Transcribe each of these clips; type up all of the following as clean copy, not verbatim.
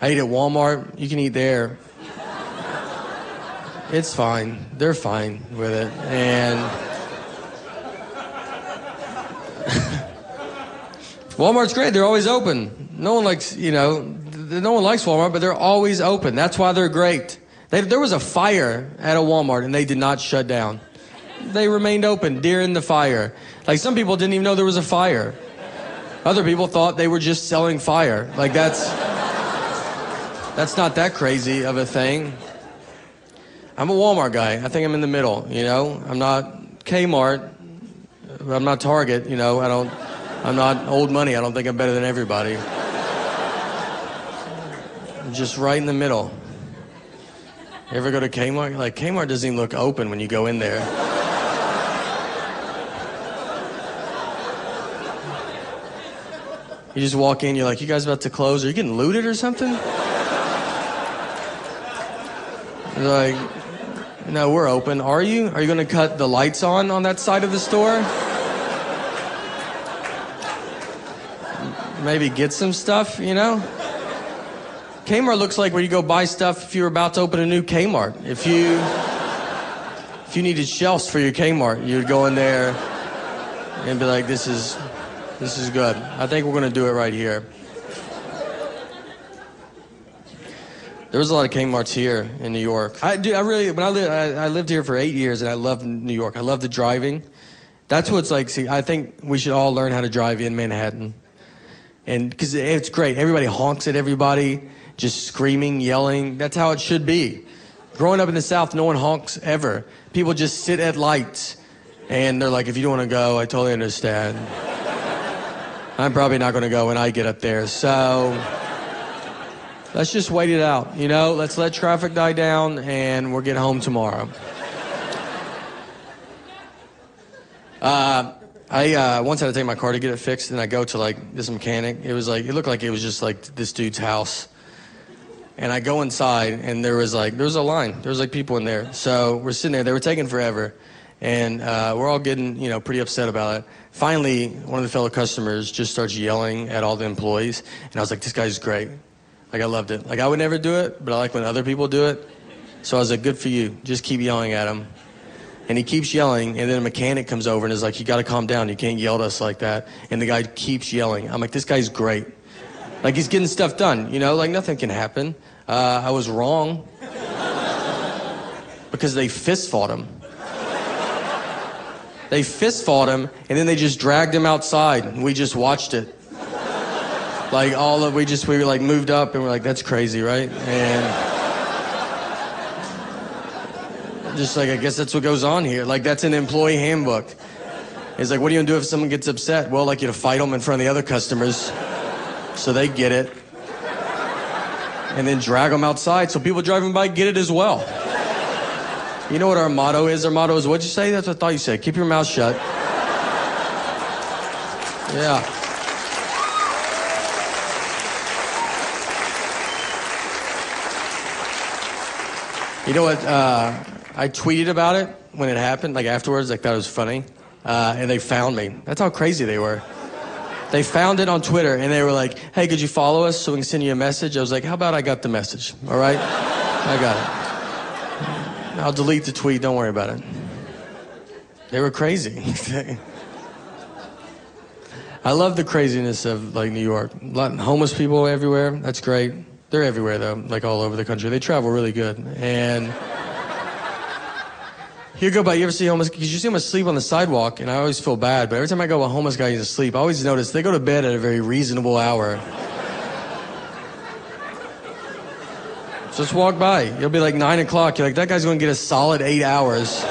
I eat at Walmart. You can eat there. It's fine. They're fine with it. And Walmart's great. They're always open. No one likes Walmart, but they're always open. That's why they're great. There was a fire at a Walmart, and they did not shut down. They remained open during the fire. Like, some people didn't even know there was a fire. Other people thought they were just selling fire. Like, that's not that crazy of a thing. I'm a Walmart guy. I think I'm in the middle, you know? I'm not Kmart. I'm not Target, you know? I'm not old money. I don't think I'm better than everybody. I'm just right in the middle. You ever go to Kmart? Like, Kmart doesn't even look open when you go in there. You just walk in, you're like, you guys about to close? Are you getting looted or something? You're like, no, we're open. Are you? Are you going to cut the lights on that side of the store? Maybe get some stuff, you know? Kmart looks like where you go buy stuff if you're about to open a new Kmart. If you needed shelves for your Kmart, you'd go in there and be like, this is good. I think we're going to do it right here. There was a lot of Kmart's here in New York. I lived here for 8 years, and I loved New York. I loved the driving. That's what it's like. See, I think we should all learn how to drive in Manhattan. And because it's great. Everybody honks at everybody, just screaming, yelling. That's how it should be. Growing up in the South, no one honks ever. People just sit at lights, and they're like, if you don't want to go, I totally understand. I'm probably not going to go when I get up there. So let's just wait it out, you know? Let's let traffic die down, and we'll get home tomorrow. I once had to take my car to get it fixed, and I go to, like, this mechanic. It looked like it was just, like, this dude's house. And I go inside, and there was a line. There was, like, people in there. So we're sitting there. They were taking forever. And we're all getting, you know, pretty upset about it. Finally, one of the fellow customers just starts yelling at all the employees. And I was like, this guy's great. Like, I loved it. Like, I would never do it, but I like when other people do it. So I was like, good for you. Just keep yelling at him. And he keeps yelling, and then a mechanic comes over and is like, you got to calm down. You can't yell at us like that. And the guy keeps yelling. I'm like, this guy's great. Like, he's getting stuff done, you know? Like, nothing can happen. I was wrong. Because they fist fought him. They fist fought him, and then they just dragged him outside, and we just watched it. Like, we were like moved up, and we're like, that's crazy, right? And just like, I guess that's what goes on here. Like, that's an employee handbook. It's like, what are you gonna do if someone gets upset? Well, like, you to fight them in front of the other customers so they get it. And then drag them outside so people driving by get it as well. You know what our motto is? Our motto is, what'd you say? That's what I thought you said. Keep your mouth shut. Yeah. You know what? I tweeted about it when it happened, like afterwards, like that was funny. And they found me. That's how crazy they were. They found it on Twitter, and they were like, hey, could you follow us so we can send you a message? I was like, how about I got the message, all right? I got it. I'll delete the tweet, don't worry about it. They were crazy. I love the craziness of, like, New York. A lot of homeless people everywhere, that's great. They're everywhere, though, like all over the country. They travel really good. And you go by, you ever see homeless, because you see them asleep on the sidewalk, and I always feel bad, but every time I go, a homeless guy is asleep, I always notice they go to bed at a very reasonable hour. Just walk by. You'll be like 9 o'clock. You're like, that guy's going to get a solid 8 hours.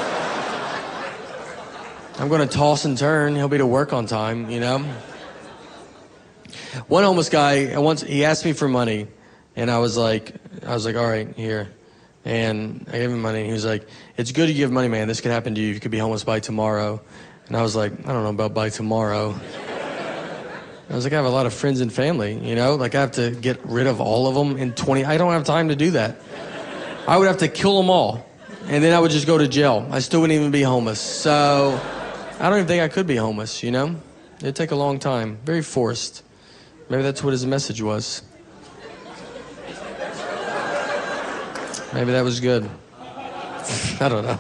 I'm going to toss and turn. He'll be to work on time, you know? One homeless guy, once he asked me for money, and I was like, all right, here. And I gave him money, and he was like, it's good you give money, man. This could happen to you. You could be homeless by tomorrow. And I was like, I don't know about by tomorrow. I was like, I have a lot of friends and family, you know? Like, I have to get rid of all of them in 20... I don't have time to do that. I would have to kill them all, and then I would just go to jail. I still wouldn't even be homeless. So I don't even think I could be homeless, you know? It'd take a long time. Very forced. Maybe that's what his message was. Maybe that was good. I don't know.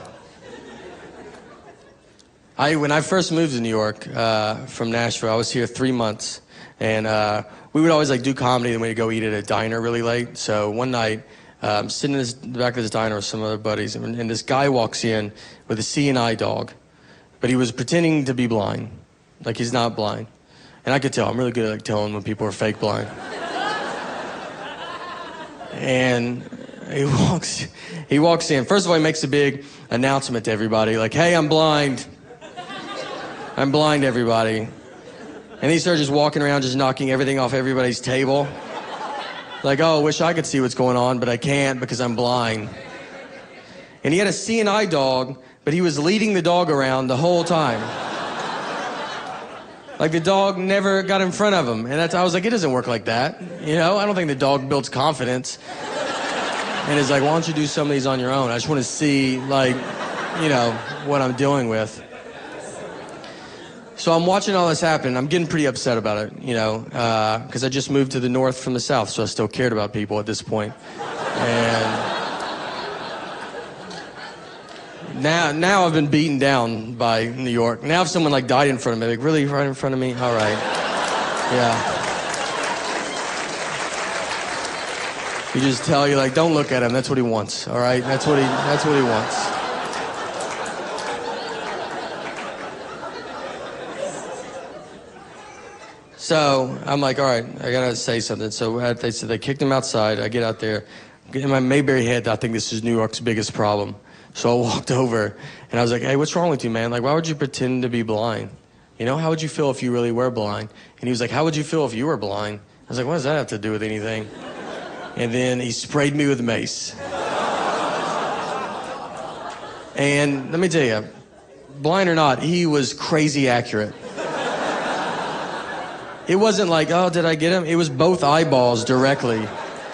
When I first moved to New York from Nashville, I was here 3 months, and we would always like do comedy, then we'd go eat at a diner really late. So one night, I'm sitting in the back of this diner with some other buddies, and this guy walks in with a CNI dog, but he was pretending to be blind, like he's not blind. And I could tell. I'm really good at like telling when people are fake blind. And he walks in. First of all, he makes a big announcement to everybody, like, "Hey, I'm blind. I'm blind, everybody." And he started just walking around, just knocking everything off everybody's table. Like, "Oh, I wish I could see what's going on, but I can't because I'm blind." And he had a CNI dog, but he was leading the dog around the whole time. Like the dog never got in front of him. And I was like, it doesn't work like that. You know, I don't think the dog builds confidence. And he's like, "Why don't you do some of these on your own? I just want to see, like, you know, what I'm dealing with." So I'm watching all this happen. I'm getting pretty upset about it, you know, because I just moved to the north from the south, so I still cared about people at this point. And now I've been beaten down by New York. Now if someone like died in front of me, like, really, right in front of me? All right. Yeah. You just tell you, like, don't look at him. That's what he wants. All right. That's what he wants. So I'm like, all right, I gotta say something. So they said they kicked him outside. I get out there. In my Mayberry head, I think this is New York's biggest problem. So I walked over and I was like, "Hey, what's wrong with you, man? Like, why would you pretend to be blind? You know, how would you feel if you really were blind?" And he was like, "How would you feel if you were blind?" I was like, "What does that have to do with anything?" And then he sprayed me with mace. And let me tell you, blind or not, he was crazy accurate. It wasn't like, "Oh, did I get him?" It was both eyeballs directly.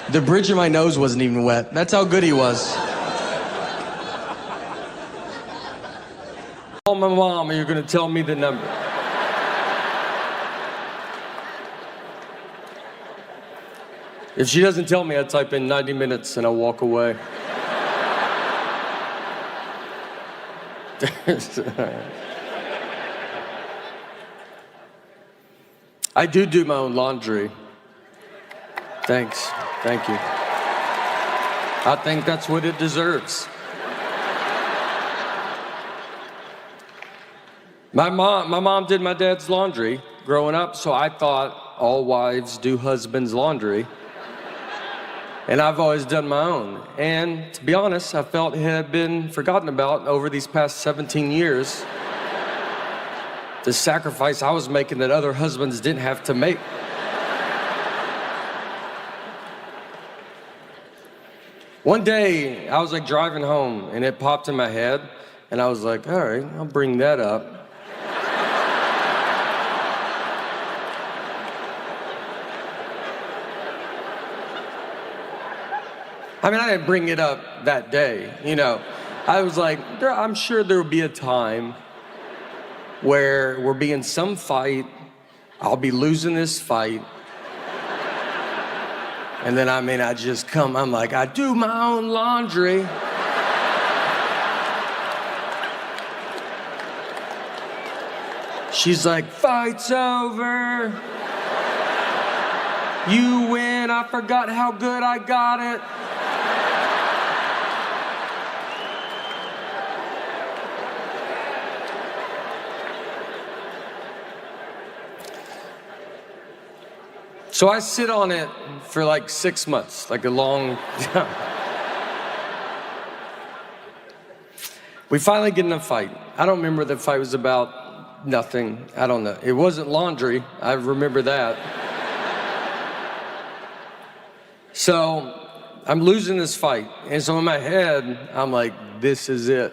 The bridge of my nose wasn't even wet. That's how good he was. Call my mom and you're gonna tell me the number. If she doesn't tell me, I type in 90 minutes and I walk away. I do my own laundry. Thanks. Thank you. I think that's what it deserves. My mom did my dad's laundry growing up, so I thought all wives do husbands' laundry. And I've always done my own. And to be honest, I felt it had been forgotten about over these past 17 years. The sacrifice I was making that other husbands didn't have to make. One day, I was like driving home and it popped in my head and I was like, all right, I'll bring that up. I mean, I didn't bring it up that day, you know. I was like, I'm sure there will be a time where we'll be in some fight, I'll be losing this fight, and then, I just come, I'm like, I do my own laundry. She's like, fight's over. You win, I forgot how good I got it. So I sit on it for like 6 months, like a long time. We finally get in a fight. I don't remember what the fight was about. Nothing. I don't know. It wasn't laundry. I remember that. So I'm losing this fight. And so in my head, I'm like, this is it.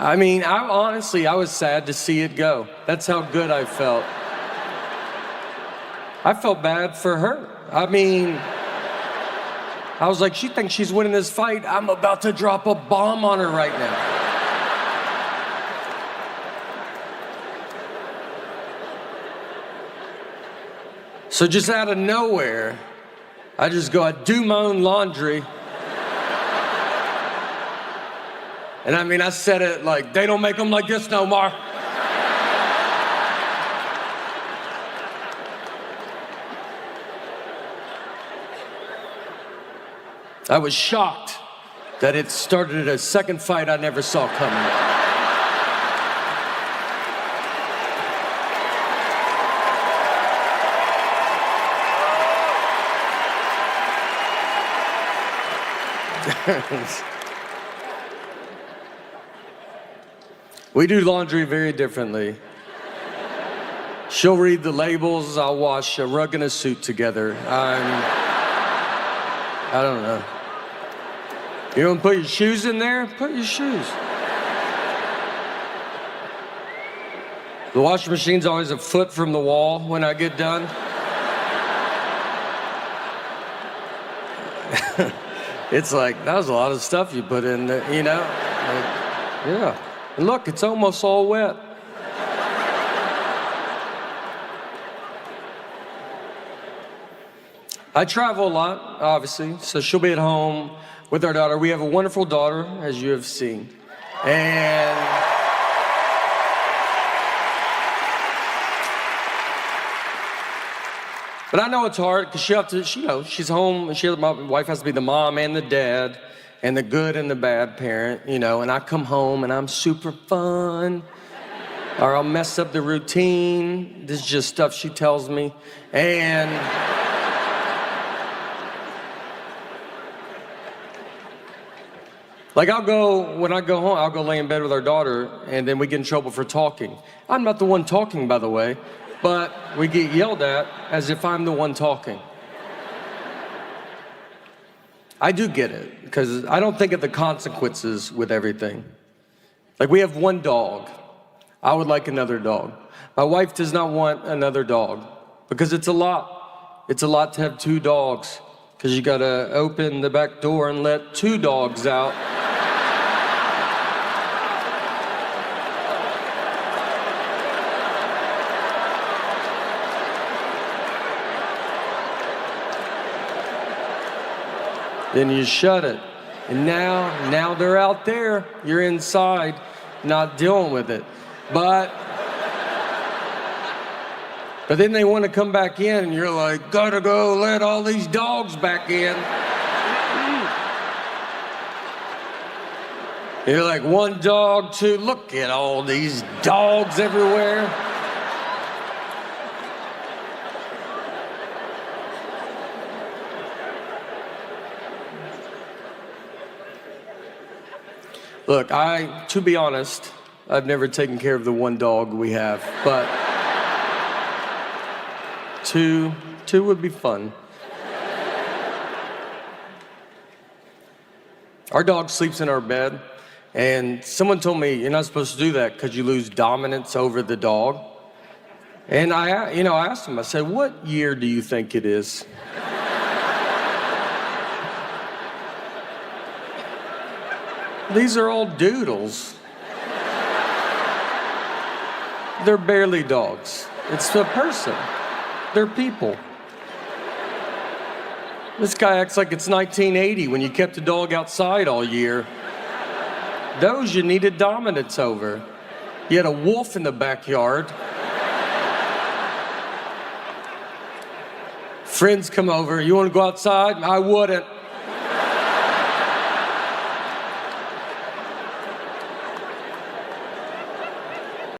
I mean, I was sad to see it go. That's how good I felt. I felt bad for her. I mean, I was like, she thinks she's winning this fight. I'm about to drop a bomb on her right now. So just out of nowhere, I just go, I do my own laundry. And I mean, I said it like, they don't make them like this no more. I was shocked that it started a second fight I never saw coming. We do laundry very differently. She'll read the labels, I'll wash a rug and a suit together. I don't know. You don't put your shoes in there? Put your shoes. The washing machine's always a foot from the wall when I get done. It's like, that was a lot of stuff you put in there, you know? Like, yeah. And look, it's almost all wet. I travel a lot, obviously, so she'll be at home with our daughter. We have a wonderful daughter, as you have seen. And but I know it's hard because she's home, and my wife has to be the mom and the dad and the good and the bad parent, you know, and I come home and I'm super fun, or I'll mess up the routine. This is just stuff she tells me. And like when I go home, I'll go lay in bed with our daughter, and then we get in trouble for talking. I'm not the one talking, by the way, but we get yelled at as if I'm the one talking. I do get it, because I don't think of the consequences with everything. Like, we have one dog. I would like another dog. My wife does not want another dog, because it's a lot. It's a lot to have two dogs, because you gotta open the back door and let two dogs out. Then you shut it. And now they're out there. You're inside, not dealing with it. But then they want to come back in, and you're like, gotta go let all these dogs back in. You're like, one dog, two, look at all these dogs everywhere. Look, to be honest, I've never taken care of the one dog we have, but two would be fun. Our dog sleeps in our bed, and someone told me you're not supposed to do that because you lose dominance over the dog. And I asked him, I said, what year do you think it is? These are all doodles. They're barely dogs. It's a person. They're people. This guy acts like it's 1980 when you kept the dog outside all year. Those you needed dominance over. You had a wolf in the backyard. Friends come over, you want to go outside? I wouldn't.